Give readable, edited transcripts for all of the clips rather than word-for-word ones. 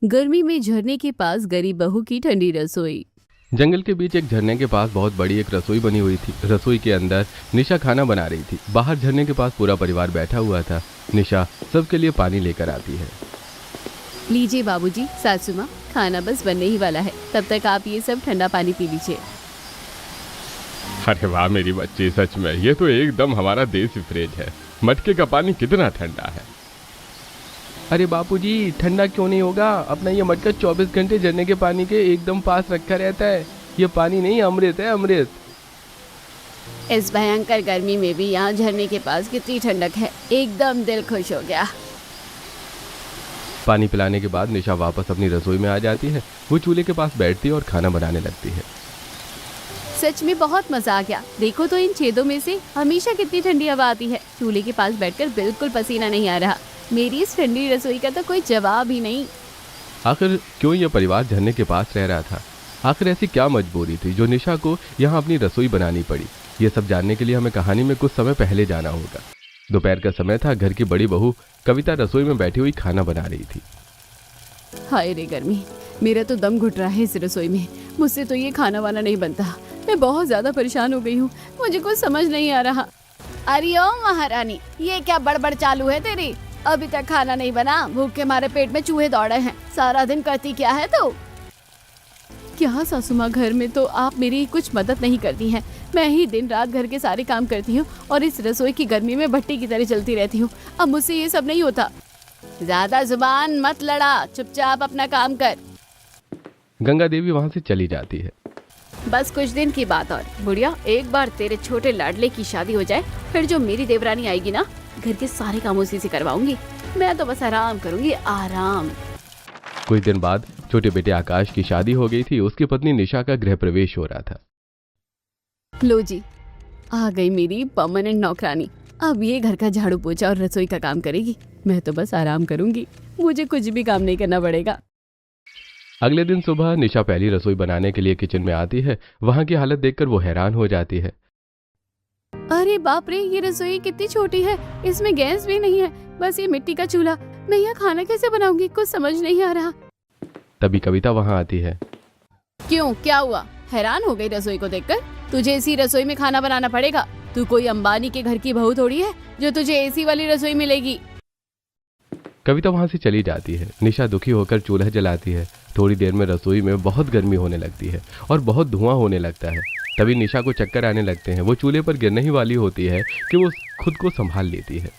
गर्मी में झरने के पास गरीब बहू की ठंडी रसोई। जंगल के बीच एक झरने के पास बहुत बड़ी एक रसोई बनी हुई थी। रसोई के अंदर निशा खाना बना रही थी। बाहर झरने के पास पूरा परिवार बैठा हुआ था। निशा सबके लिए पानी लेकर आती है। लीजिए बाबूजी, सासू माँ, खाना बस बनने ही वाला है, तब तक आप ये सब ठंडा पानी पी लीजिए। अरे वाह मेरी बच्ची, सच में ये तो एकदम हमारा देसी फ्रिज है। मटके का पानी कितना ठंडा है। अरे बापूजी, ठंडा क्यों नहीं होगा? अपना ये मटका 24 घंटे झरने के पानी के एकदम पास रखा रहता है। ये पानी नहीं, अमृत है, अमृत। इस भयंकर गर्मी में भी यहाँ झरने के पास कितनी ठंडक है, एकदम दिल खुश हो गया। पानी पिलाने के बाद निशा वापस अपनी रसोई में आ जाती है। वो चूल्हे के पास बैठती है और खाना बनाने लगती है। सच में बहुत मजा आ गया। देखो तो इन छेदों में से हमेशा कितनी ठंडी हवा आती है। चूल्हे के पास बैठकर बिल्कुल पसीना नहीं आ रहा। मेरी इस ठंडी रसोई का तो कोई जवाब ही नहीं। आखिर क्यों यह परिवार झरने के पास रह रहा था? आखिर ऐसी क्या मजबूरी थी जो निशा को यहाँ अपनी रसोई बनानी पड़ी? ये सब जानने के लिए हमें कहानी में कुछ समय पहले जाना होगा। दोपहर का समय था। घर की बड़ी बहू कविता रसोई में बैठी हुई खाना बना रही थी। हाय रे गर्मी, मेरा तो दम घुट रहा है इस रसोई में। मुझसे तो ये खाना वाना नहीं बनता। मैं बहुत ज्यादा परेशान हो गई हूँ। मुझे कुछ समझ नहीं आ रहा। अरे ओ महारानी, ये क्या बड़बड़ चालू है तेरी? अभी तक खाना नहीं बना? भूख के मारे पेट में चूहे दौड़े हैं। सारा दिन करती क्या है तू? क्या सासू माँ, घर में तो आप मेरी कुछ मदद नहीं करती हैं। मैं ही दिन रात घर के सारे काम करती हूँ और इस रसोई की गर्मी में भट्टी की तरह चलती रहती हूँ। अब मुझसे ये सब नहीं होता। ज्यादा जुबान मत लड़ा, चुपचाप अपना काम कर। गंगा देवी वहाँ से चली जाती है। बस कुछ दिन की बात और बुढ़िया, एक बार तेरे छोटे लाडले की शादी हो जाए, फिर जो मेरी देवरानी आएगी ना, घर के सारे काम उसी से करवाऊंगी। मैं तो बस आराम करूंगी, आराम। कुछ दिन बाद छोटे बेटे आकाश की शादी हो गई थी। उसकी पत्नी निशा का गृह प्रवेश हो रहा था। लो जी, आ गई मेरी परमानेंट नौकरानी। अब ये घर का झाड़ू पोछा और रसोई का काम करेगी। मैं तो बस आराम करूंगी, मुझे कुछ भी काम नहीं करना पड़ेगा। अगले दिन सुबह निशा पहली रसोई बनाने के लिए किचन में आती है। वहाँ की हालत देखकर वो हैरान हो जाती है। अरे बाप रे, ये रसोई कितनी छोटी है। इसमें गैस भी नहीं है, बस ये मिट्टी का चूल्हा। मैं यहाँ खाना कैसे बनाऊंगी? कुछ समझ नहीं आ रहा। तभी कविता वहाँ आती है। क्यों, क्या हुआ? हैरान हो गई रसोई को देखकर? तुझे इसी रसोई में खाना बनाना पड़ेगा। तू कोई अंबानी के घर की बहू थोड़ी है जो तुझे एसी वाली रसोई मिलेगी। कविता वहाँ से चली जाती है। निशा दुखी होकर चूल्हा जलाती है। थोड़ी देर में रसोई में बहुत गर्मी होने लगती है और बहुत धुआं होने लगता है। तभी निशा को चक्कर आने लगते हैं। वो चूल्हे पर गिरने ही वाली होती है कि वो खुद को संभाल लेती है।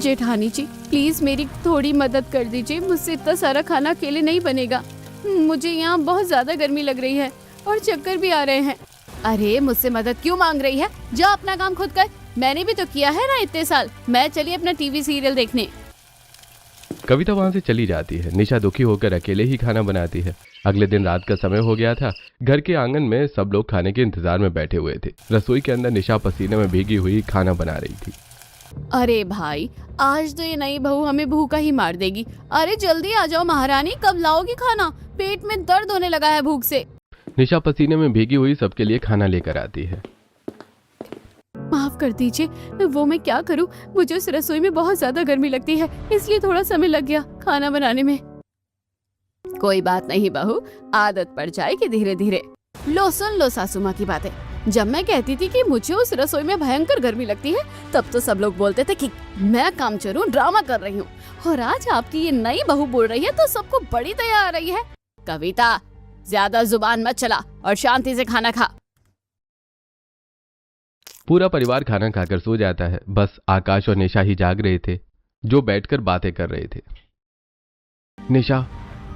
जेठानी जी, प्लीज मेरी थोड़ी मदद कर दीजिए। मुझसे इतना सारा खाना अकेले नहीं बनेगा। मुझे यहाँ बहुत ज्यादा गर्मी लग रही है और चक्कर भी आ रहे हैं। अरे मुझसे मदद क्यों मांग रही है? जा अपना काम खुद कर। मैंने भी तो किया है ना इतने साल। मैं चली अपना टीवी सीरियल देखने। कविता वहां से चली जाती है। निशा दुखी होकर अकेले ही खाना बनाती है। अगले दिन रात का समय हो गया था। घर के आंगन में सब लोग खाने के इंतजार में बैठे हुए थे। रसोई के अंदर निशा पसीने में भीगी हुई खाना बना रही थी। अरे भाई, आज तो ये नई बहू हमें भूखा ही मार देगी। अरे जल्दी आ जाओ महारानी, कब लाओगी खाना? पेट में दर्द होने लगा है भूख से। निशा पसीने में भीगी हुई सबके लिए खाना लेकर आती है। माफ कर दीजिए, वो मैं क्या करूं? मुझे उस रसोई में बहुत ज्यादा गर्मी लगती है, इसलिए थोड़ा समय लग गया खाना बनाने में। कोई बात नहीं बहू, आदत पड़ जाएगी धीरे धीरे। लो सुन लो सासू माँ की बातें। जब मैं कहती थी कि मुझे उस रसोई में भयंकर गर्मी लगती है, तब तो सब लोग बोलते थे कि मैं कामचोर हूँ, ड्रामा कर रही हूँ। और आज आपकी ये नई बहू बोल रही है तो सबको बड़ी दया आ रही है। कविता, ज्यादा जुबान मत चला और शांति से खाना खा। पूरा परिवार खाना खाकर सो जाता है। बस आकाश और निशा ही जाग रहे थे, जो बैठकर बातें कर रहे थे। निशा,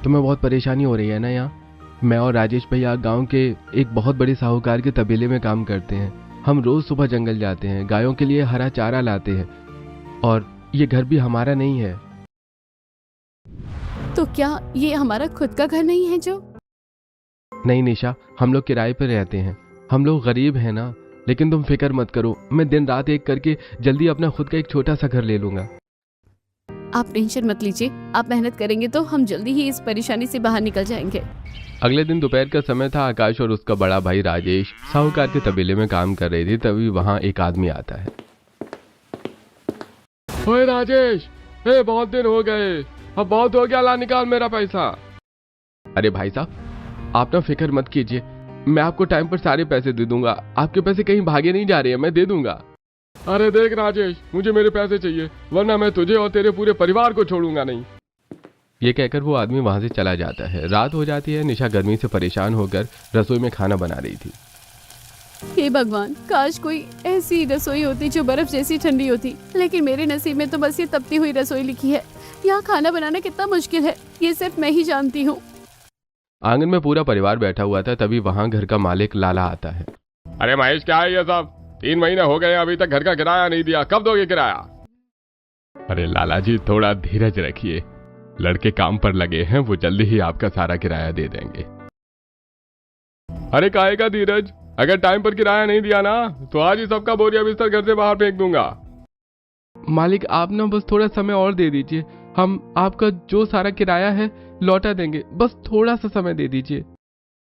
तुम्हें बहुत परेशानी हो रही है ना? यहाँ मैं और राजेश भैया गांव के एक बहुत बड़े साहूकार के तबेले में काम करते हैं। हम रोज सुबह जंगल जाते हैं, गायों के लिए हरा चारा लाते हैं, और ये घर भी हमारा नहीं है। तो क्या ये हमारा खुद का घर नहीं है? जो नहीं निशा, हम लोग किराए पर रहते हैं। हम लोग गरीब हैं ना, लेकिन तुम फिक्र मत करो। मैं दिन रात एक करके जल्दी अपना खुद का एक छोटा सा घर ले लूंगा। आप टेंशन मत लीजिए। आप मेहनत करेंगे तो हम जल्दी ही इस परेशानी से बाहर निकल जाएंगे। अगले दिन दोपहर का समय था। आकाश और उसका बड़ा भाई राजेश साहूकार के तबेले में काम कर रहे थे। तभी वहां एक आदमी आता है। ओए राजेश, बहुत दिन हो गए, अब बहुत हो गया, ला निकाल मेरा पैसा। अरे भाई साहब, आप ना फिक्र मत कीजिए, मैं आपको टाइम पर सारे पैसे दे दूंगा। आपके पैसे कहीं भागे नहीं जा रहे हैं, मैं दे दूंगा। अरे देख राजेश, मुझे मेरे पैसे चाहिए, वरना मैं तुझे और तेरे पूरे परिवार को छोड़ूंगा नहीं। ये कहकर वो आदमी वहां से चला जाता है। रात हो जाती है। निशा गर्मी से परेशान होकर रसोई में खाना बना रही थी। हे भगवान, काश कोई ऐसी रसोई होती जो बर्फ जैसी ठंडी होती, लेकिन मेरे नसीब में तो बस ये तपती हुई रसोई लिखी है। यहाँ खाना बनाना कितना मुश्किल है, ये सिर्फ मैं ही जानती हूँ। आंगन में पूरा परिवार बैठा हुआ था, तभी वहां घर का मालिक लाला आता है। अरे महेश, क्या है ये सब? 3 महीने हो गए, अभी तक घर का किराया नहीं दिया, कब दोगे किराया? अरे लाला जी, थोड़ा धीरज रखिए, लड़के काम पर लगे हैं, वो जल्दी ही आपका सारा किराया दे देंगे। अरे काहे का धीरज, अगर टाइम पर किराया नहीं दिया ना तो आज ही सबका बोरिया बिस्तर घर से बाहर फेंक दूंगा। मालिक, आप ना बस थोड़ा समय और दे दीजिए, हम आपका जो सारा किराया है लौटा देंगे, बस थोड़ा सा समय दे दीजिए।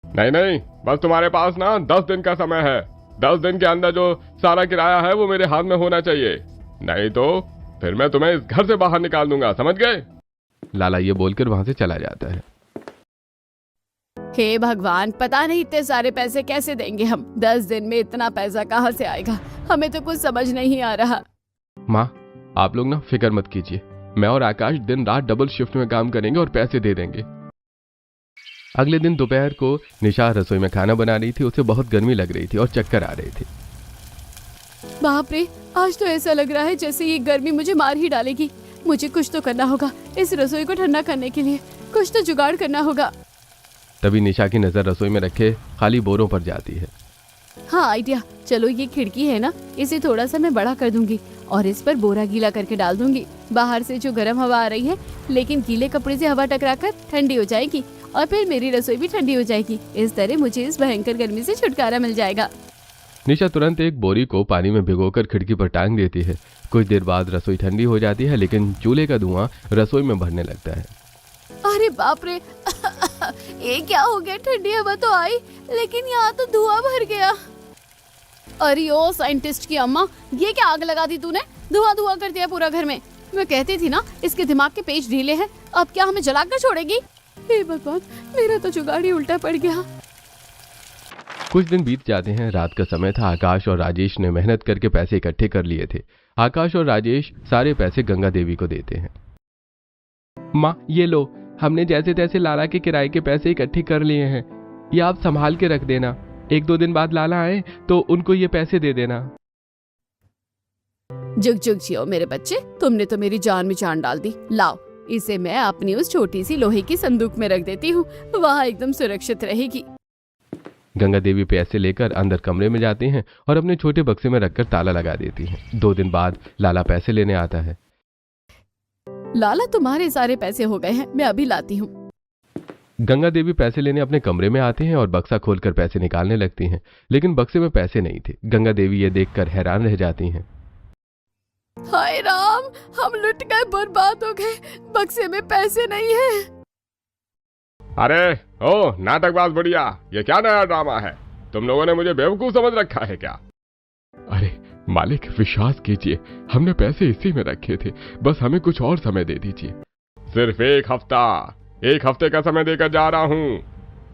नहीं नहीं, बस तुम्हारे पास ना 10 दिन का समय है। 10 दिन के अंदर जो सारा किराया है वो मेरे हाथ में होना चाहिए, नहीं तो फिर मैं तुम्हें इस घर से बाहर निकाल दूंगा, समझ गए? लाला ये बोलकर वहां से चला जाता है। हे भगवान, पता नहीं इतने सारे पैसे कैसे देंगे हम। 10 दिन में इतना पैसा कहाँ से आएगा, हमें तो कुछ समझ नहीं आ रहा। माँ, आप लोग ना फिक्र मत कीजिए, मैं और आकाश दिन रात डबल शिफ्ट में काम करेंगे और पैसे दे देंगे। अगले दिन दोपहर को निशा रसोई में खाना बना रही थी। उसे बहुत गर्मी लग रही थी और चक्कर आ रहे थे। बाप रे, आज तो ऐसा लग रहा है जैसे ये गर्मी मुझे मार ही डालेगी। मुझे कुछ तो करना होगा, इस रसोई को ठंडा करने के लिए कुछ तो जुगाड़ करना होगा। तभी निशा की नजर रसोई में रखे खाली बोरों पर जाती है। हाँ आइडिया, चलो ये खिड़की है ना, इसे थोड़ा सा मैं बड़ा कर दूंगी और इस पर बोरा गीला करके डाल दूंगी। बाहर से जो गर्म हवा आ रही है, लेकिन गीले कपड़े से हवा टकराकर ठंडी हो जाएगी और फिर मेरी रसोई भी ठंडी हो जाएगी। इस तरह मुझे इस भयंकर गर्मी से छुटकारा मिल जाएगा। निशा तुरंत एक बोरी को पानी में भिगोकर खिड़की पर टांग देती है। कुछ देर बाद रसोई ठंडी हो जाती है, लेकिन चूल्हे का धुआं रसोई में भरने लगता है। अरे बाप रे, ये क्या हो गया? ठंडी हवा तो आई, लेकिन यहाँ तो धुआं भर गया। अरे ओ साइंटिस्ट की अम्मा, ये क्या आग लगा दी तूने? धुआं धुआं कर दिया पूरा घर में। मैं कहती थी ना, इसके दिमाग के पेच ढीले हैं, अब क्या हमें जलाकर छोड़ेगी? हे भगवान, मेरा तो जुगाड़ ही उल्टा पड़ गया। कुछ दिन बीत जाते हैं। रात का समय था। आकाश और राजेश ने मेहनत करके पैसे इकट्ठे कर लिए थे। आकाश और राजेश सारे पैसे गंगा देवी को देते हैं। माँ, ये लो, हमने जैसे तैसे लाला के किराए के पैसे इकट्ठे कर लिए हैं, ये आप संभाल के रख देना। 1-2 दिन बाद लाला आए तो उनको ये पैसे दे देना। जुग जुग जियो मेरे बच्चे, तुमने तो मेरी जान में जान डाल दी। लाओ, इसे मैं अपनी उस छोटी सी लोहे की संदूक में रख देती हूँ, वहाँ एकदम सुरक्षित रहेगी। गंगा देवी पैसे लेकर अंदर कमरे में जाती हैं और अपने छोटे बक्से में रखकर ताला लगा देती हैं। 2 दिन बाद लाला पैसे लेने आता है। लाला, तुम्हारे सारे पैसे हो गए हैं, मैं अभी लाती हूँ। गंगा देवी पैसे लेने अपने कमरे में आते हैं और बक्सा खोलकर पैसे निकालने लगती हैं, लेकिन बक्से में पैसे नहीं थे। गंगा देवी ये देखकर हैरान रह जाती हैं। हाय राम, हम लुट गए, बर्बाद हो गए, बक्से में पैसे नहीं है। अरे ओ नाटकबाज बढ़िया, ये क्या नया ड्रामा है? तुम लोगों ने मुझे बेवकूफ समझ रखा है क्या? अरे मालिक, विश्वास कीजिए, हमने पैसे इसी में रखे थे, बस हमें कुछ और समय दे दीजिए। सिर्फ 1 हफ्ते का समय देकर जा रहा हूँ।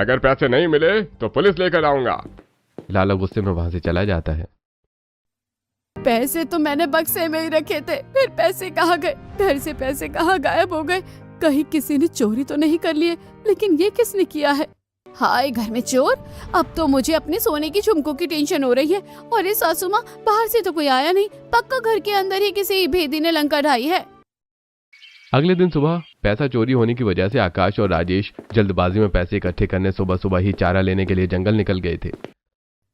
अगर पैसे नहीं मिले तो पुलिस लेकर आऊंगा। लाला गुस्से में वहां से चला जाता है। पैसे तो मैंने बक्से में ही रखे थे, फिर पैसे कहाँ गए? घर से पैसे कहाँ गायब हो गए? कहीं किसी ने चोरी तो नहीं कर लिए? लेकिन ये किसने किया है? हाय, घर में चोर! अब तो मुझे अपने सोने की झुमकों की टेंशन हो रही है। और ये सासू माँ, बाहर से तो कोई आया नहीं, पक्का घर के अंदर ही किसी भेदी ने लंका ढाई है। अगले दिन सुबह पैसा चोरी होने की वजह से आकाश और राजेश जल्दबाजी में पैसे इकट्ठे करने सुबह सुबह ही चारा लेने के लिए जंगल निकल गए थे।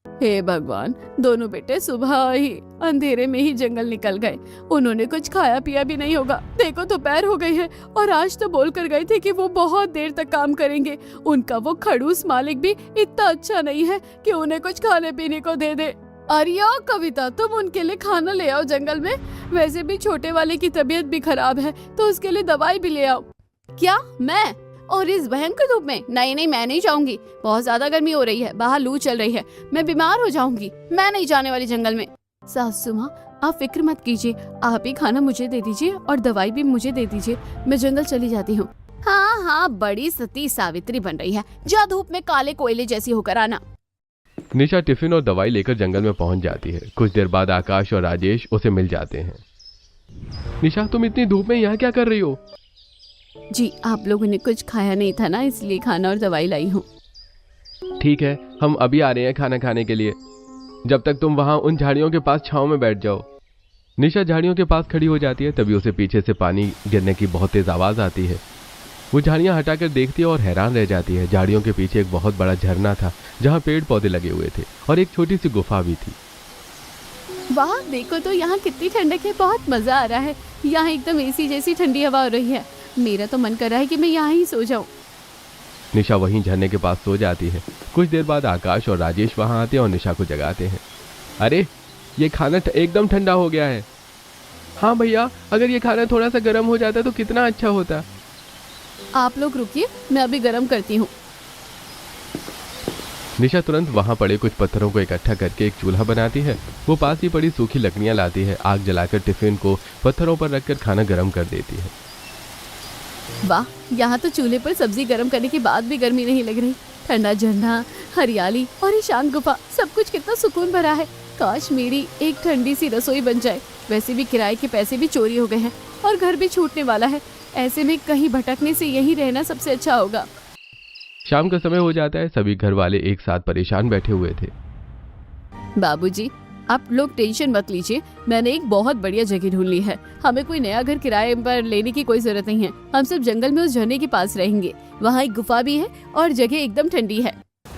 हे भगवान, दोनों बेटे सुबह ही अंधेरे में ही जंगल निकल गए। उन्होंने कुछ खाया पिया भी नहीं होगा। देखो दोपहर हो गई है और आज तो बोल कर गए थे कि वो बहुत देर तक काम करेंगे। उनका वो खड़ूस मालिक भी इतना अच्छा नहीं है कि उन्हें कुछ खाने पीने को दे दे। अरे कविता, तुम उनके लिए खाना ले आओ जंगल में। वैसे भी छोटे वाले की तबीयत भी खराब है, तो उसके लिए दवाई भी ले आओ। क्या मैं? और इस भयंकर धूप में? नहीं, मैं नहीं जाऊंगी। बहुत ज्यादा गर्मी हो रही है, बाहर लू चल रही है, मैं बीमार हो जाऊंगी। मैं नहीं जाने वाली जंगल में। सासू माँ, आप फिक्र मत कीजिए, आप ही खाना मुझे दे दीजिए और दवाई भी मुझे दे दीजिए, मैं जंगल चली जाती हूँ। हाँ हाँ, बड़ी सती सावित्री बन रही है, जा धूप में काले कोयले जैसी होकर आना। निशा टिफिन और दवाई लेकर जंगल में पहुंच जाती है। कुछ देर बाद आकाश और राजेश उसे मिल जाते हैं। निशा, तुम इतनी धूप में यहाँ क्या कर रही हो? जी, आप लोगों ने कुछ खाया नहीं था ना, इसलिए खाना और दवाई लाई हूँ। ठीक है, हम अभी आ रहे हैं खाना खाने के लिए। जब तक तुम वहां उन झाड़ियों के पास छांव में बैठ जाओ। निशा झाड़ियों के पास खड़ी हो जाती है। तभी उसे पीछे से पानी गिरने की बहुत तेज आवाज आती है। वो झाड़ियां हटाकर देखती है और हैरान रह जाती है। झाड़ियों के पीछे एक बहुत बड़ा झरना था जहां पेड़ पौधे लगे हुए थे और एक छोटी सी गुफा भी थी। वाह, देखो तो यहाँ कितनी ठंडक है, बहुत मजा आ रहा है। यहाँ एकदम एसी जैसी ठंडी हवा हो रही है। मेरा तो मन कर रहा है कि मैं यहाँ ही सो जाऊं। निशा वहीं झरने के पास सो जाती है। कुछ देर बाद आकाश और राजेश वहां आते हैं और निशा को जगाते हैं। अरे, ये खाना एकदम ठंडा हो गया है। हाँ भैया, अगर ये खाना थोड़ा सा गर्म हो जाता तो कितना अच्छा होता। आप लोग रुकिए, मैं अभी गर्म करती हूँ। निशा तुरंत वहां पड़े कुछ पत्थरों को इकट्ठा करके एक चूल्हा बनाती है। वो पास ही पड़ी सूखी लकड़ियां लाती है। आग जलाकर टिफिन को पत्थरों पर रखकर खाना गर्म कर देती है। वाह, यहाँ तो चूल्हे पर सब्जी गर्म करने के बाद भी गर्मी नहीं लग रही। ठंडा झरना, हरियाली और ये शांत गुफा, सब कुछ कितना सुकून भरा है। काश मेरी एक ठंडी सी रसोई बन जाए। वैसे भी किराए के पैसे भी चोरी हो गए हैं और घर भी छूटने वाला है। ऐसे में कहीं भटकने से यहीं रहना सबसे अच्छा होगा। शाम का समय हो जाता है। सभी घर वाले एक साथ परेशान बैठे हुए थे। बाबूजी, आप लोग टेंशन मत लीजिए, मैंने एक बहुत बढ़िया जगह ढूंढ ली है। हमें कोई नया घर किराए पर लेने की कोई जरूरत नहीं है। हम सब जंगल में उस झरने के पास रहेंगे। वहाँ एक गुफा भी है और जगह एकदम ठंडी है।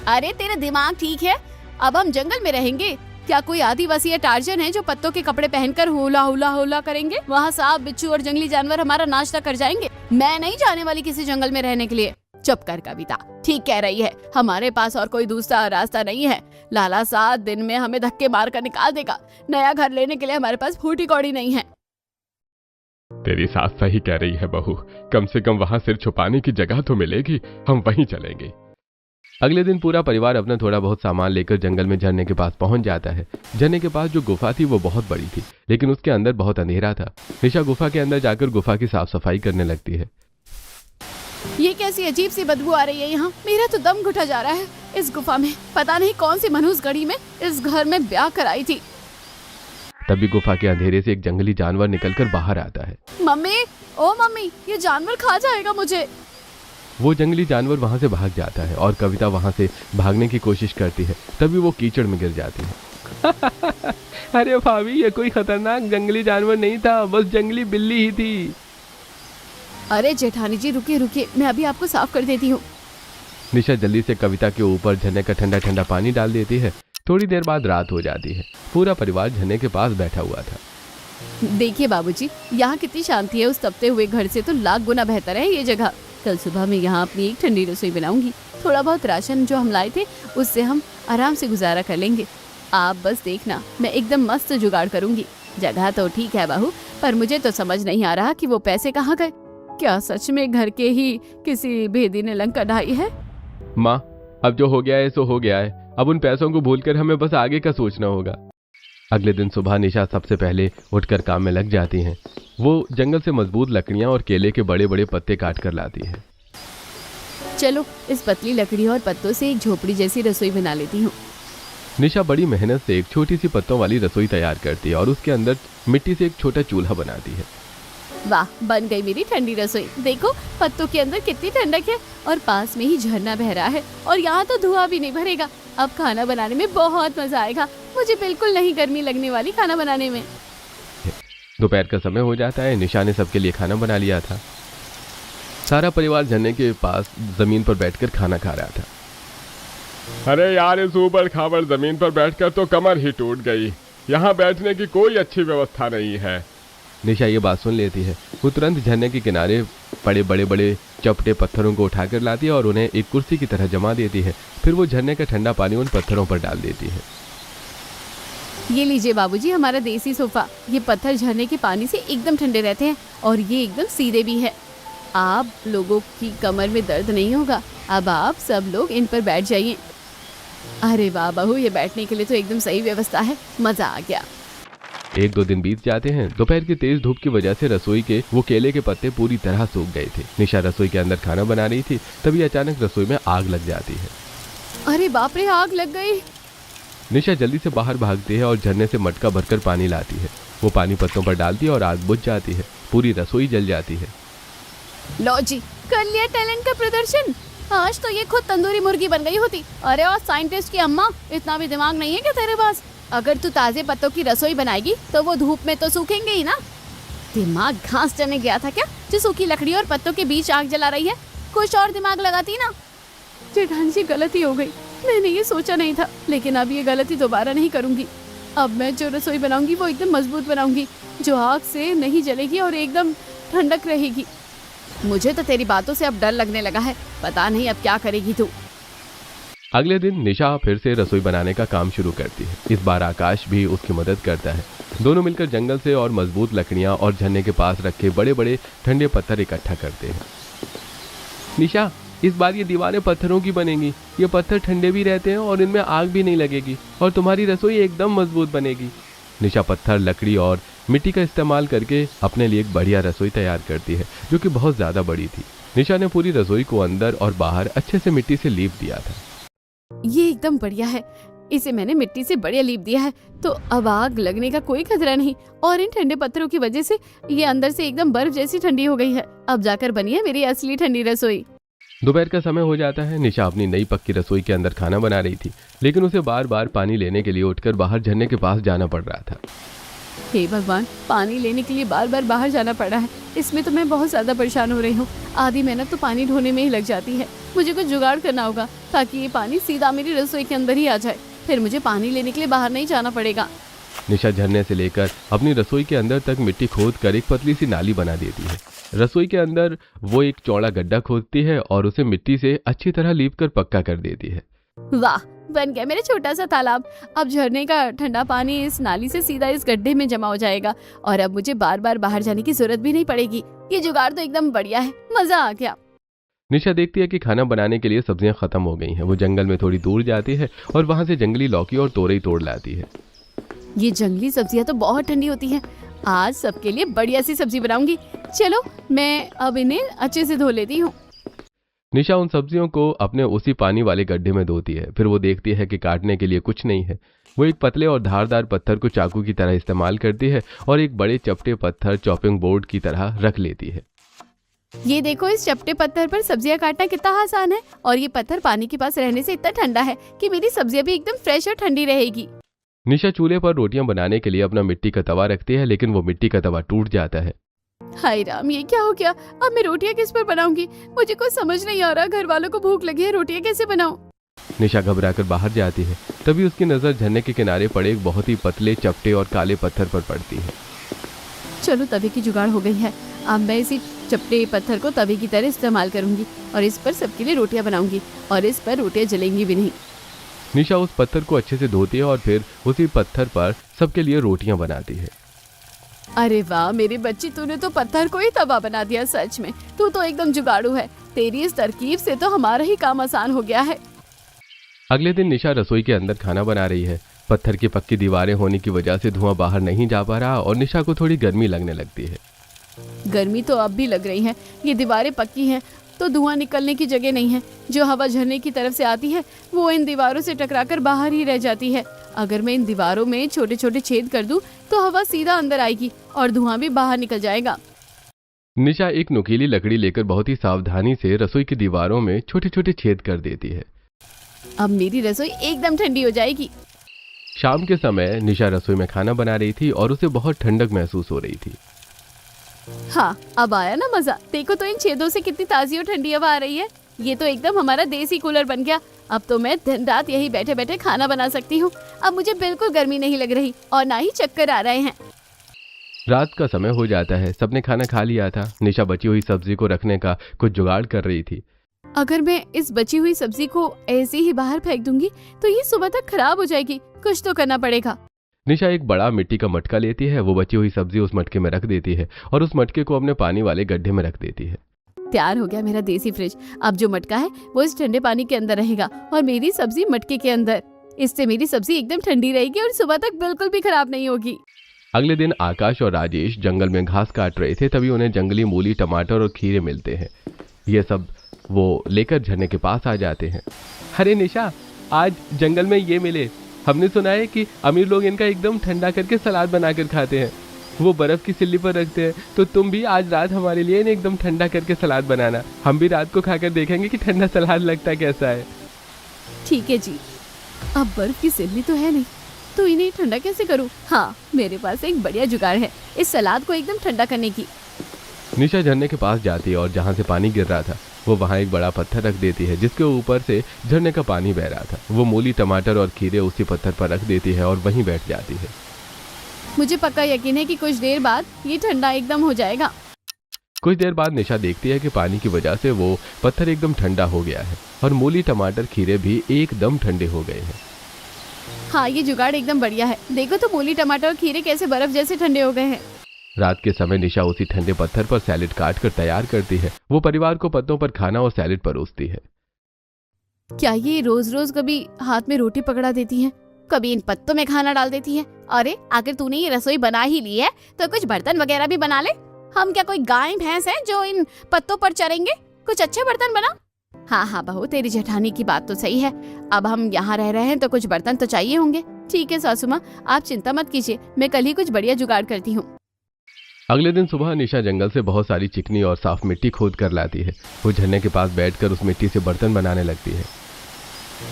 अरे तेरा दिमाग ठीक है? अब हम जंगल में रहेंगे? क्या कोई आदिवासी या टार्जन है जो पत्तों के कपड़े पहनकर हुला हुला हुला करेंगे? वहाँ सांप, बिच्छू और जंगली जानवर हमारा नाश्ता कर जाएंगे। मैं नहीं जाने वाली किसी जंगल में रहने के लिए। चुप कर कविता, ठीक कह रही है। हमारे पास और कोई दूसरा रास्ता नहीं है। लाला 7 दिन में हमें धक्के मार कर निकाल देगा। नया घर लेने के लिए हमारे पास फूटी कौड़ी नहीं है। तेरी सास सही कह रही है बहू, कम से कम वहां सिर छुपाने की जगह तो मिलेगी। हम वहीं चलेंगे। अगले दिन पूरा परिवार अपना थोड़ा बहुत सामान लेकर जंगल में झरने के पास पहुंच जाता है। झरने के पास जो गुफा थी वो बहुत बड़ी थी, लेकिन उसके अंदर बहुत अंधेरा था। निशा गुफा के अंदर जाकर गुफा की साफ सफाई करने लगती है। ये कैसी अजीब सी बदबू आ रही है यहाँ। मेरा तो दम घुटा जा रहा है। इस गुफा में पता नहीं कौन सी मनहूस घड़ी में इस घर में ब्याह कराई थी। तभी गुफा के अंधेरे से एक जंगली जानवर निकलकर बाहर आता है। मम्मी, ओ मम्मी, ये जानवर खा जाएगा मुझे। वो जंगली जानवर वहां से भाग जाता है और कविता वहां से भागने की कोशिश करती है। तभी वो कीचड़ में गिर जाती है। अरे भाभी, ये कोई खतरनाक जंगली जानवर नहीं था, बस जंगली बिल्ली ही थी। अरे जेठानी जी, रुकिए रुकिए, मैं अभी आपको साफ कर देती हूँ। निशा जल्दी से कविता के ऊपर झरने का ठंडा ठंडा पानी डाल देती है। थोड़ी देर बाद रात हो जाती है। पूरा परिवार झरने के पास बैठा हुआ था। देखिए बाबूजी, यहाँ कितनी शांति है। उस तपते हुए घर से तो लाख गुना बेहतर है ये जगह। कल सुबह मैं यहाँ अपनी एक ठंडी रसोई बनाऊंगी। थोड़ा बहुत राशन जो हम लाए थे उससे हम आराम से गुजारा कर लेंगे। आप बस देखना, मैं एकदम मस्त जुगाड़ करूंगी। जगह तो ठीक है बहू, पर मुझे तो समझ नहीं आ रहा कि वो पैसे कहाँ गए। क्या सच में घर के ही किसी भेदी ने लंका ढाई है? माँ, अब जो हो गया है सो हो गया है। अब उन पैसों को भूलकर हमें बस आगे का सोचना होगा। अगले दिन सुबह निशा सबसे पहले उठकर काम में लग जाती हैं। वो जंगल से मजबूत लकड़ियां और केले के बड़े बड़े पत्ते काट कर लाती है। चलो, इस पतली लकड़ी और पत्तों से एक झोपड़ी जैसी रसोई बना लेती हूँ। निशा बड़ी मेहनत से एक छोटी सी पत्तों वाली रसोई तैयार करती है और उसके अंदर मिट्टी से एक छोटा चूल्हा बनाती है। वाह, बन गई मेरी ठंडी रसोई। देखो पत्तों के अंदर कितनी ठंडक है और पास में ही झरना बह रहा है और यहाँ तो धुआं भी नहीं भरेगा। अब खाना बनाने में बहुत मजा आएगा। मुझे बिल्कुल नहीं गर्मी लगने वाली खाना बनाने में। दोपहर का समय हो जाता है। निशा ने सबके लिए खाना बना लिया था। सारा परिवार झरने के पास जमीन पर बैठकर खाना खा रहा था। अरे यार, इस ऊबड़ खाबड़ जमीन पर बैठकर तो कमर ही टूट गई। यहाँ बैठने की कोई अच्छी व्यवस्था नहीं है। निशा ये बात सुन लेती है। वो तुरंत झरने के किनारे पड़े बड़े बड़े चपटे पत्थरों को उठाकर लाती है और उन्हें एक कुर्सी की तरह जमा देती है। फिर वो झरने का ठंडा पानी उन पत्थरों पर डाल देती है। ये लीजिए बाबूजी, हमारा देसी सोफा। ये पत्थर झरने के पानी से एकदम ठंडे रहते हैं और ये एकदम सीधे भी है। आप लोगों की कमर में दर्द नहीं होगा। अब आप सब लोग इन पर बैठ जाइए। अरे वाह बहू, ये बैठने के लिए तो एकदम सही व्यवस्था है। मजा आ गया। 1-2 दिन बीत जाते हैं। दोपहर की तेज धूप की वजह से रसोई के वो केले के पत्ते पूरी तरह सूख गए थे। निशा रसोई के अंदर खाना बना रही थी, तभी अचानक रसोई में आग लग जाती है। अरे बाप रे, आग लग गई। निशा जल्दी से बाहर भागती है और झरने से मटका भरकर पानी लाती है। वो पानी पत्तों पर डालती है और आग बुझ जाती है। पूरी रसोई जल जाती है। लो जी, कर लिया टैलेंट का प्रदर्शन। आज तो ये खुद तंदूरी मुर्गी बन गई होती। अरे और साइंटिस्ट की अम्मा, इतना भी दिमाग नहीं है क्या तेरे पास? अगर तू ताजे पत्तों की रसोई बनाएगी तो वो धूप में तो सूखेंगे ही ना। दिमाग घास चरने गया था क्या, जो सूखी लकड़ी और पत्तों के बीच आग जला रही है? कुछ और दिमाग लगाती ना। जेठानी जी, गलती हो गई, मैंने ये सोचा नहीं था, लेकिन अब ये गलती दोबारा नहीं करूंगी। अब मैं जो रसोई बनाऊंगी वो एकदम मजबूत बनाऊंगी, जो आग से नहीं जलेगी और एकदम ठंडक रहेगी। मुझे तो तेरी बातों से अब डर लगने लगा है, पता नहीं अब क्या करेगी तू। अगले दिन निशा फिर से रसोई बनाने का काम शुरू करती है। इस बार आकाश भी उसकी मदद करता है। दोनों मिलकर जंगल से और मजबूत लकड़ियां और झरने के पास रखे बड़े बड़े ठंडे पत्थर इकट्ठा करते हैं। निशा, इस बार ये दीवारें पत्थरों की बनेंगी। ये पत्थर ठंडे भी रहते हैं और इनमें आग भी नहीं लगेगी और तुम्हारी रसोई एकदम मजबूत बनेगी। निशा पत्थर, लकड़ी और मिट्टी का इस्तेमाल करके अपने लिए एक बढ़िया रसोई तैयार करती है, जो कि बहुत ज्यादा बड़ी थी। निशा ने पूरी रसोई को अंदर और बाहर अच्छे से मिट्टी से लीप दिया था। ये एकदम बढ़िया है, इसे मैंने मिट्टी से बढ़िया लीप दिया है, तो अब आग लगने का कोई खतरा नहीं। और इन ठंडे पत्थरों की वजह से ये अंदर से एकदम बर्फ जैसी ठंडी हो गई है। अब जाकर बनी है मेरी असली ठंडी रसोई। दोपहर का समय हो जाता है। निशा अपनी नई पक्की रसोई के अंदर खाना बना रही थी, लेकिन उसे बार बार पानी लेने के लिए उठकर बाहर झरने के पास जाना पड़ रहा था। हे भगवान, पानी लेने के लिए बार बार बाहर जाना पड़ा है। इसमें तो मैं बहुत ज्यादा परेशान हो रही हूँ। आधी मेहनत तो पानी ढोने में ही लग जाती है। मुझे कुछ जुगाड़ करना होगा ताकि ये पानी सीधा मेरी रसोई के अंदर ही आ जाए, फिर मुझे पानी लेने के लिए बाहर नहीं जाना पड़ेगा। निशा झरने से लेकर अपनी रसोई के अंदर तक मिट्टी खोद कर एक पतली सी नाली बना देती है। रसोई के अंदर वो एक चौड़ा गड्ढा खोदती है और उसे मिट्टी से अच्छी तरह लीप कर पक्का कर देती है। वाह, बन गया मेरा छोटा सा तालाब। अब झरने का ठंडा पानी इस नाली से सीधा इस गड्ढे में जमा हो जाएगा और अब मुझे बार बार बाहर जाने की जरूरत भी नहीं पड़ेगी। ये जुगाड़ तो एकदम बढ़िया है, मजा आ गया। निशा देखती है कि खाना बनाने के लिए सब्जियां खत्म हो गई हैं। वो जंगल में थोड़ी दूर जाती है और वहां से जंगली लौकी और तोरई तोड़ लाती है। ये जंगली सब्जियां तो बहुत ठंडी होती हैं। आज सबके लिए बढ़िया सी सब्जी बनाऊंगी। चलो, मैं अब इन्हें अच्छे से धो लेती हूँ। निशा उन सब्जियों को अपने उसी पानी वाले गड्ढे में धोती है। फिर वो देखती है कि काटने के लिए कुछ नहीं है। वो एक पतले और धारदार पत्थर को चाकू की तरह इस्तेमाल करती है और एक बड़े चपटे पत्थर चॉपिंग बोर्ड की तरह रख लेती है। ये देखो, इस चपटे पत्थर पर सब्जियां काटना कितना आसान है और ये पत्थर पानी के पास रहने से इतना ठंडा है कि मेरी सब्जियां भी एकदम फ्रेश और ठंडी रहेगी। निशा चूल्हे पर रोटियां बनाने के लिए अपना मिट्टी का तवा रखती है, लेकिन वो मिट्टी का तवा टूट जाता है। हाय राम, ये क्या हो गया? अब मैं रोटियां किस पर बनाऊंगी? मुझे कुछ समझ नहीं आ रहा। घर वालों को भूख लगी है, रोटियां कैसे बनाऊं? निशा घबराकर बाहर जाती है। तभी उसकी नजर झरने के किनारे पड़े एक बहुत ही पतले, चपटे और काले पत्थर पर पड़ती है। चलो, तवे की जुगाड़ हो गई है। अब मैं इसी चपटे पत्थर को तवे की तरह इस्तेमाल करूंगी और इस पर सबके लिए रोटियां बनाऊंगी और इस पर रोटियां जलेंगी भी नहीं। निशा उस पत्थर को अच्छे से धोती है और फिर उसी पत्थर पर सबके लिए रोटियां बनाती है। अरे वाह मेरी बच्ची, तूने तो पत्थर को ही तवा बना दिया। सच में तू तो एकदम जुगाड़ू है। तेरी इस तरकीब से तो हमारा ही काम आसान हो गया है। अगले दिन निशा रसोई के अंदर खाना बना रही है। पत्थर की पक्की दीवारें होने की वजह से धुआं बाहर नहीं जा पा रहा और निशा को थोड़ी गर्मी लगने लगती है। गर्मी तो अब भी लग रही है। ये दीवारें पक्की हैं तो धुआं निकलने की जगह नहीं है। जो हवा झरने की तरफ से आती है वो इन दीवारों से टकराकर बाहर ही रह जाती है। अगर मैं इन दीवारों में छोटे छोटे छेद कर दूं तो हवा सीधा अंदर आएगी और धुआं भी बाहर निकल जाएगा। निशा एक नुकीली लकड़ी लेकर बहुत ही सावधानी से रसोई की दीवारों में छोटे छोटे छेद कर देती है। अब मेरी रसोई एकदम ठंडी हो जाएगी। शाम के समय निशा रसोई में खाना बना रही थी और उसे बहुत ठंडक महसूस हो रही थी। हाँ, अब आया ना मजा। देखो तो इन छेदों से कितनी ताजी और ठंडी हवा आ रही है। ये तो एकदम हमारा देसी कूलर बन गया। अब तो मैं दिन रात यही बैठे बैठे खाना बना सकती हूँ। अब मुझे बिल्कुल गर्मी नहीं लग रही और ना ही चक्कर आ रहे हैं। रात का समय हो जाता है। सबने खाना खा लिया था। निशा बची हुई सब्जी को रखने का कुछ जुगाड़ कर रही थी। अगर मैं इस बची हुई सब्जी को ऐसे ही बाहर फेंक दूंगी तो ये सुबह तक खराब हो जाएगी। कुछ तो करना पड़ेगा। निशा एक बड़ा मिट्टी का मटका लेती है। वो बची हुई सब्जी उस मटके में रख देती है और उस मटके को अपने पानी वाले गड्ढे में रख देती है। तैयार हो गया मेरा देसी फ्रिज। अब जो मटका है वो इस ठंडे पानी के अंदर रहेगा और मेरी सब्जी मटके के अंदर। इससे मेरी सब्जी एकदम ठंडी रहेगी और सुबह तक बिल्कुल भी खराब नहीं होगी। अगले दिन आकाश और राजेश जंगल में घास काट रहे थे, तभी उन्हें जंगली मूली, टमाटर और खीरे मिलते हैं। ये सब वो लेकर झरने के पास आ जाते हैं। अरे निशा, आज जंगल में ये मिले। हमने सुना है कि अमीर लोग इनका एकदम ठंडा करके सलाद बनाकर खाते हैं, वो बर्फ की सिल्ली पर रखते हैं। तो तुम भी आज रात हमारे लिए इन्हें एकदम ठंडा करके सलाद बनाना, हम भी रात को खाकर देखेंगे कि ठंडा सलाद लगता कैसा है। ठीक है जी। अब बर्फ की सिल्ली तो है नहीं, तो इन्हें ठंडा कैसे करूं? हाँ, मेरे पास एक बढ़िया जुगाड़ है इस सलाद को एकदम ठंडा करने की। निशा झरने के पास जाती है और जहाँ से पानी गिर रहा था वो वहाँ एक बड़ा पत्थर रख देती है, जिसके ऊपर से झरने का पानी बह रहा था। वो मूली, टमाटर और खीरे उसी पत्थर पर रख देती है और वहीं बैठ जाती है। मुझे पक्का यकीन है कि कुछ देर बाद ये ठंडा एकदम हो जाएगा। कुछ देर बाद निशा देखती है कि पानी की वजह से वो पत्थर एकदम ठंडा हो गया है और मूली, टमाटर, खीरे भी एकदम ठंडे हो गए हैं। हाँ, ये जुगाड़ एकदम बढ़िया है। देखो तो मूली, टमाटर और खीरे कैसे बर्फ जैसे ठंडे हो गए हैं। रात के समय निशा उसी ठंडे पत्थर पर सैलेड काट कर तैयार करती है। वो परिवार को पत्तों पर खाना और सैलेड परोसती है। क्या ये रोज रोज कभी हाथ में रोटी पकड़ा देती हैं, कभी इन पत्तों में खाना डाल देती हैं? अरे आखिर तूने ये रसोई बना ही ली है तो कुछ बर्तन वगैरह भी बना ले। हम क्या कोई गाय भैंस हैं जो इन पत्तों पर चरेंगे? कुछ अच्छे बर्तन बना। हाँ बहू, तेरी जेठानी की बात तो सही है। अब हम यहाँ रह रहे हैं तो कुछ बर्तन तो चाहिए होंगे। ठीक है सासू माँ, आप चिंता मत कीजिए, मैं कल ही कुछ बढ़िया जुगाड़ करती हूँ। अगले दिन सुबह निशा जंगल से बहुत सारी चिकनी और साफ मिट्टी खोद कर लाती है। वो झरने के पास बैठकर उस मिट्टी से बर्तन बनाने लगती है।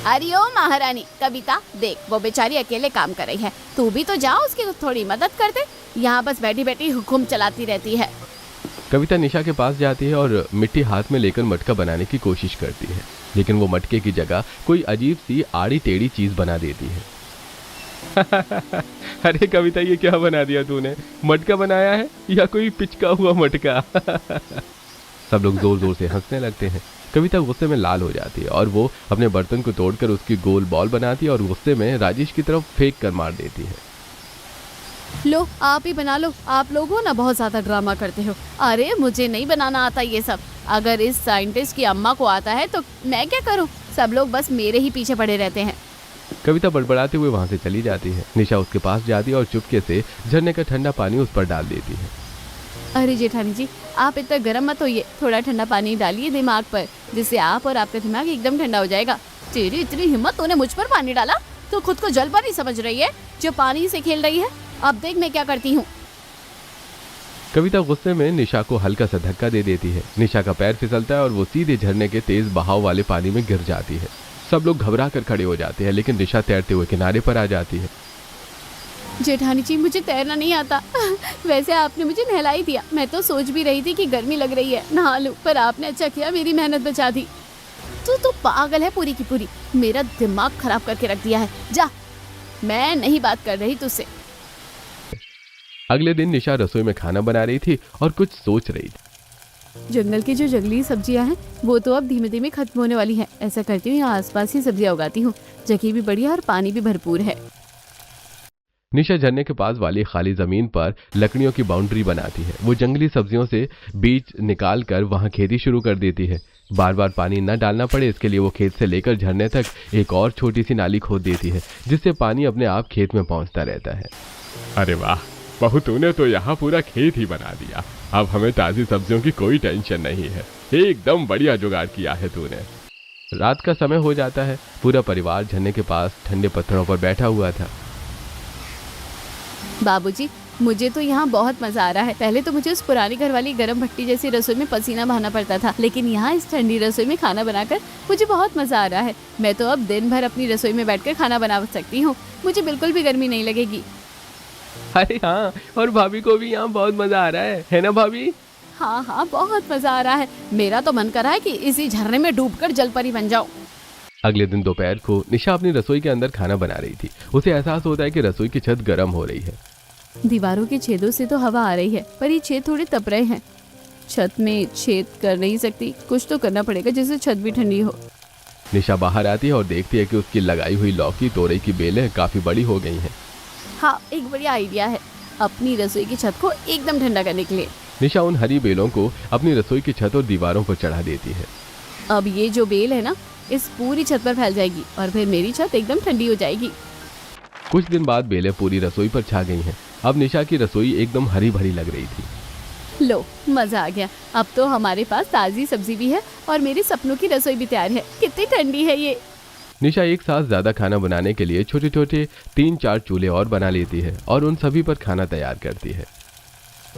अरे ओ महारानी कविता, देख वो बेचारी अकेले काम कर रही है, तू भी तो जा उसकी थोड़ी मदद कर दे। यहाँ बस बैठी बैठी हुक्म चलाती रहती है। कविता निशा के पास जाती है और मिट्टी हाथ में लेकर मटका बनाने की कोशिश करती है, लेकिन वो मटके की जगह कोई अजीब सी आड़ी टेढ़ी चीज बना देती है। अरे कविता, ये क्या बना दिया तूने? मटका बनाया है या कोई पिचका हुआ मटका? सब लोग जोर जोर से हंसने लगते हैं। कविता गुस्से में लाल हो जाती है और वो अपने बर्तन को तोड़कर उसकी गोल बॉल बनाती है और गुस्से में राजेश की तरफ फेंक कर मार देती है। लो आप ही बना लो, आप लोग हो ना बहुत ज्यादा ड्रामा करते हो। अरे मुझे नहीं बनाना आता ये सब। अगर इस साइंटिस्ट की अम्मा को आता है तो मैं क्या करूं? सब लोग बस मेरे ही पीछे पड़े रहते हैं। कविता बड़बड़ाते हुए वहां से चली जाती है। निशा उसके पास जाती है और चुपके से झरने का ठंडा पानी उस पर डाल देती है। अरे जेठानी जी, आप इतना गर्म मत होइए, थोड़ा ठंडा पानी डालिए दिमाग पर, जिससे आप और आपका दिमाग एकदम ठंडा हो जाएगा। तेरी इतनी हिम्मत, तूने मुझ पर पानी डाला? तो खुद को जल पर ही समझ रही है जो पानी से खेल रही है। अब देख मैं क्या करती हूँ। कविता गुस्से में निशा को हल्का सा धक्का दे देती है। निशा का पैर फिसलता है और वो सीधे झरने के तेज बहाव वाले पानी में गिर जाती है। सब लोग घबरा कर खड़े हो जाते हैं, लेकिन निशा तैरते हुए किनारे पर आ जाती है। जेठानी जी, मुझे तैरना नहीं आता। वैसे आपने मुझे नहला ही दिया। मैं तो सोच भी रही थी कि गर्मी लग रही है, नहा लूं, पर आपने अच्छा किया, मेरी मेहनत बचा दी। तू तो पागल है पूरी की पूरी, मेरा दिमाग खराब करके रख दिया है। जा, मैं नहीं बात कर रही तुझसे। अगले दिन निशा रसोई में खाना बना रही थी और कुछ सोच रही थी। जंगल की जो जंगली सब्जियां हैं वो तो अब धीमे धीमे खत्म होने वाली हैं। ऐसा करती हूँ यहाँ आसपास ही सब्जियां उगाती हूँ। जगह भी बढ़िया और पानी भी भरपूर है। निशा झरने के पास वाली खाली जमीन पर लकड़ियों की बाउंड्री बनाती है। वो जंगली सब्जियों से बीज निकाल कर वहां खेती शुरू कर देती है। बार बार पानी न डालना पड़े इसके लिए वो खेत से लेकर झरने तक एक और छोटी सी नाली खोद देती है, जिससे पानी अपने आप खेत में पहुंचता रहता है। अरे वाह बहू, तूने तो यहाँ पूरा खेत ही बना दिया। अब हमें ताजी सब्जियों की कोई टेंशन नहीं है। एकदम बढ़िया जुगाड़ किया है तूने। रात का समय हो जाता है। पूरा परिवार झरने के पास ठंडे पत्थरों पर बैठा हुआ था। बाबूजी, मुझे तो यहाँ बहुत मजा आ रहा है। पहले तो मुझे उस पुरानी घर वाली गर्म भट्टी जैसी रसोई में पसीना बहाना पड़ता था, लेकिन यहाँ इस ठंडी रसोई में खाना बनाकर मुझे बहुत मजा आ रहा है। मैं तो अब दिन भर अपनी रसोई में बैठकर खाना बना सकती हूँ। मुझे बिल्कुल भी गर्मी नहीं लगेगी। अरे हाँ, और भाभी को भी यहाँ बहुत मजा आ रहा है ना भाभी? हाँ, बहुत मजा आ रहा है। मेरा तो मन कर रहा है कि इसी झरने में डूबकर जलपरी बन जाऊं। अगले दिन दोपहर को निशा अपनी रसोई के अंदर खाना बना रही थी। उसे एहसास होता है कि रसोई की छत गर्म हो रही है। दीवारों के छेदों से तो हवा आ रही है, पर ये छेद थोड़े तप रहे हैं। छत में छेद कर नहीं सकती, कुछ तो करना पड़ेगा जिससे छत भी ठंडी हो। निशा बाहर आती है और देखती है कि उसकी लगाई हुई लौकी, तोरई की बेलें काफी बड़ी हो गई हैं। हाँ, एक बढ़िया आइडिया है अपनी रसोई की छत को एकदम ठंडा करने के लिए। निशा उन हरी बेलों को अपनी रसोई की छत और दीवारों पर चढ़ा देती है। अब ये जो बेल है ना, इस पूरी छत पर फैल जाएगी और फिर मेरी छत एकदम ठंडी हो जाएगी। कुछ दिन बाद बेलें पूरी रसोई पर छा गई हैं। अब निशा की रसोई एकदम हरी भरी लग रही थी। लो, मजा आ गया। अब तो हमारे पास ताजी सब्जी भी है और मेरे सपनों की रसोई भी तैयार है। कितनी ठंडी है ये। निशा एक साथ ज्यादा खाना बनाने के लिए छोटे छोटे 3-4 चूल्हे और बना लेती है और उन सभी पर खाना तैयार करती है।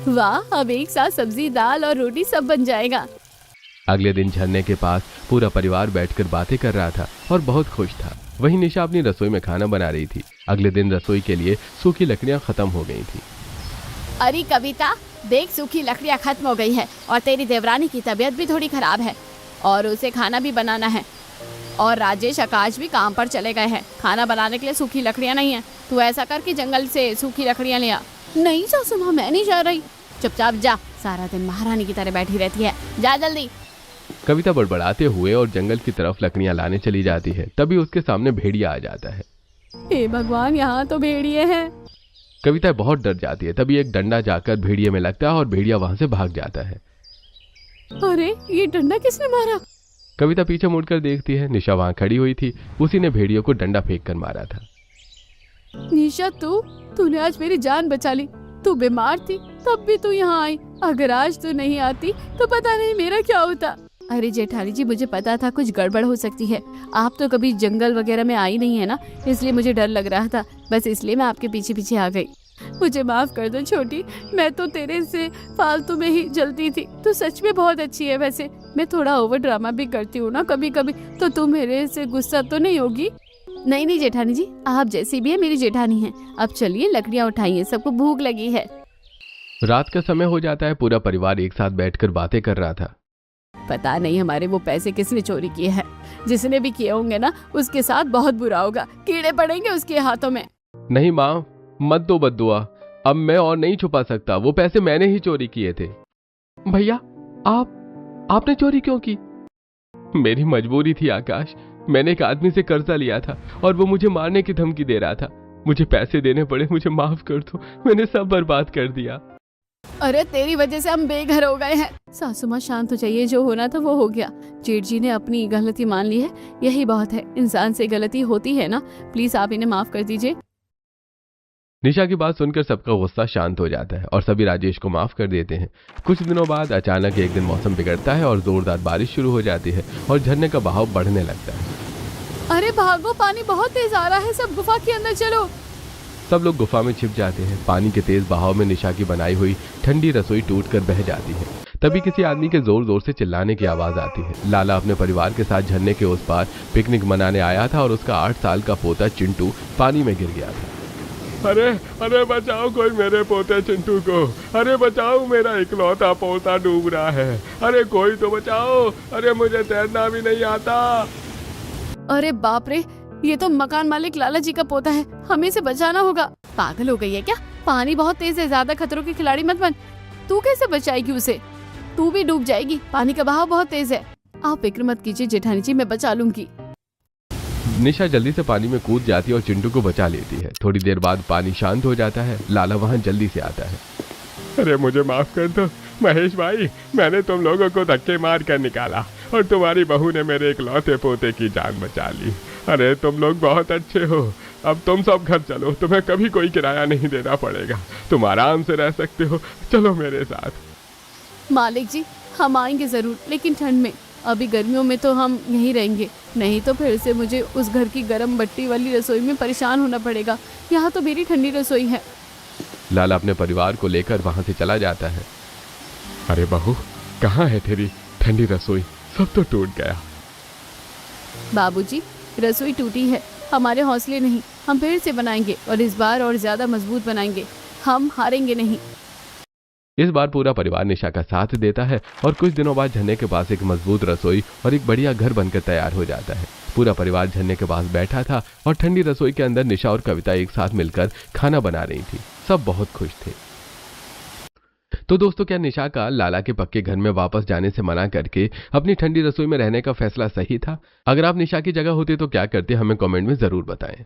वाह, अब एक साथ सब्जी, दाल और रोटी सब बन जाएगा। अगले दिन झरने के पास पूरा परिवार बैठकर बातें कर रहा था और बहुत खुश था। वहीं निशा अपनी रसोई में खाना बना रही थी। अगले दिन रसोई के लिए सूखी लकड़ियां खत्म हो गई थी। अरे कविता, देख सूखी लकड़ियां खत्म हो गई है और तेरी देवरानी की तबीयत भी थोड़ी खराब है और उसे खाना भी बनाना है। और राजेश, आकाश भी काम पर चले गए हैं। खाना बनाने के लिए सूखी लकड़ियां नहीं है। तू ऐसा कर कि जंगल से सूखी लकड़ियां ले आ। नहीं सासू माँ, मैं नहीं जा रही। चुपचाप जा, सारा दिन महारानी की तरह बैठी रहती है। जा जल्दी। कविता बड़बड़ाते हुए और जंगल की तरफ लकड़ियां लाने चली जाती है। तभी उसके सामने भेड़िया आ जाता है। हे भगवान, यहाँ तो भेड़िए हैं। कविता बहुत डर जाती है। तभी एक डंडा जाकर भेड़िए में लगता है और भेड़िया वहां से भाग जाता है। अरे, ये डंडा किसने मारा? कविता पीछे मुड़कर देखती है। निशा वहां खड़ी हुई थी। उसी ने भेड़ियों को डंडा फेंक कर मारा था। निशा, तूने आज मेरी जान बचा ली। तू बीमार थी तब भी तू यहाँ आई। अगर आज तू नहीं आती तो पता नहीं मेरा क्या होता। अरे जेठानी जी, मुझे पता था कुछ गड़बड़ हो सकती है। आप तो कभी जंगल वगैरह में आई नहीं है ना, इसलिए मुझे डर लग रहा था। बस इसलिए मैं आपके पीछे पीछे आ गई। मुझे माफ कर दो छोटी, मैं तो तेरे से फालतू में ही जलती थी। तू सच में बहुत अच्छी है। वैसे मैं थोड़ा ओवर ड्रामा भी करती हूँ ना कभी कभी, तो तू मेरे से गुस्सा तो नहीं होगी? नहीं नहीं जेठानी जी, आप जैसी भी है मेरी जेठानी है। अब चलिए लकड़ियाँ उठाइए, सबको भूख लगी है। रात का समय हो जाता है। पूरा परिवार एक साथ बैठकर बातें कर रहा था। पता नहीं हमारे वो पैसे किसने चोरी किए हैं। जिसने भी किए होंगे ना, उसके साथ बहुत बुरा होगा। कीड़े पड़ेंगे उसके हाथों में। नहीं माँ, मत दो बद्दुआ। अब मैं और नहीं छुपा सकता। वो पैसे मैंने ही चोरी किए थे। भैया, आपने चोरी क्यों की? मेरी मजबूरी थी आकाश। मैंने एक आदमी से कर्जा लिया था और वो मुझे मारने की धमकी दे रहा था। मुझे पैसे देने पड़े। मुझे माफ कर दो। मैंने सब बर्बाद कर दिया। अरे तेरी वजह से हम बेघर हो गए हैं। सासू माँ शांत हो जाइए। जो होना था वो हो गया। जेठ जी ने अपनी गलती मान ली है, यही बहुत है। इंसान से गलती होती है ना। प्लीज आप इन्हें माफ कर दीजिए। निशा की बात सुनकर सबका गुस्सा शांत हो जाता है और सभी राजेश को माफ कर देते हैं। कुछ दिनों बाद अचानक एक दिन मौसम बिगड़ता है और जोरदार बारिश शुरू हो जाती है और झरने का बहाव बढ़ने लगता है। अरे भागो, पानी बहुत तेज आ रहा है। सब गुफा के अंदर चलो। सब लोग गुफा में छिप जाते हैं। पानी के तेज बहाव में निशा की बनाई हुई ठंडी रसोई टूटकर बह जाती है। तभी किसी आदमी के जोर जोर से चिल्लाने की आवाज आती है। लाला अपने परिवार के साथ झरने के उस पार पिकनिक मनाने आया था और उसका 8 साल का पोता चिंटू पानी में गिर गया था। अरे अरे बचाओ कोई मेरे पोते चिंटू को। अरे बचाओ, मेरा इकलौता पोता डूब रहा है। अरे कोई तो बचाओ। अरे मुझे तैरना भी नहीं आता। अरे बाप रे, ये तो मकान मालिक लाला जी का पोता है। हमें से बचाना होगा। पागल हो गई है क्या? पानी बहुत तेज है। ज्यादा खतरों के खिलाड़ी मत बन। तू कैसे बचाएगी उसे? तू भी डूब जाएगी। पानी का बहाव बहुत तेज है। आप फिक्र मत कीजिए जेठानी जी, मैं बचा लूंगी। निशा जल्दी से पानी में कूद जाती है और चिंटू को बचा लेती है। थोड़ी देर बाद पानी शांत हो जाता है। लाला वहां जल्दी से आता है। अरे मुझे माफ कर दो महेश भाई। मैंने तुम लोगों को धक्के मार कर निकाला और तुम्हारी बहू ने मेरे इकलौते पोते की जान बचा ली। अरे तुम लोग बहुत अच्छे हो। अब तुम सब घर चलो। तुम्हें कभी कोई किराया नहीं देना पड़ेगा। तुम आराम से रह सकते हो। चलो मेरे साथ। मालिक जी, हम आएंगे जरूर, लेकिन ठंड में। अभी गर्मियों में तो हम यहीं रहेंगे, नहीं तो फिर से मुझे उस घर की गर्म भट्टी वाली रसोई में परेशान होना पड़ेगा। यहाँ तो मेरी ठंडी रसोई है। लाला अपने परिवार को लेकर वहां से चला जाता है। अरे बहू, कहाँ है तेरी ठंडी रसोई? सब तो टूट गया। बाबूजी, रसोई टूटी है, हमारे हौसले नहीं। हम फिर से बनाएंगे और इस बार और ज्यादा मजबूत बनाएंगे। हम हारेंगे नहीं। इस बार पूरा परिवार निशा का साथ देता है और कुछ दिनों बाद झरने के पास एक मजबूत रसोई और एक बढ़िया घर बनकर तैयार हो जाता है। पूरा परिवार झरने के पास बैठा था और ठंडी रसोई के अंदर निशा और कविता एक साथ मिलकर खाना बना रही थी। सब बहुत खुश थे। तो दोस्तों, क्या निशा का लाला के पक्के घर में वापस जाने से मना करके अपनी ठंडी रसोई में रहने का फैसला सही था? अगर आप निशा की जगह होते तो क्या करते, हमें कमेंट में जरूर बताएं।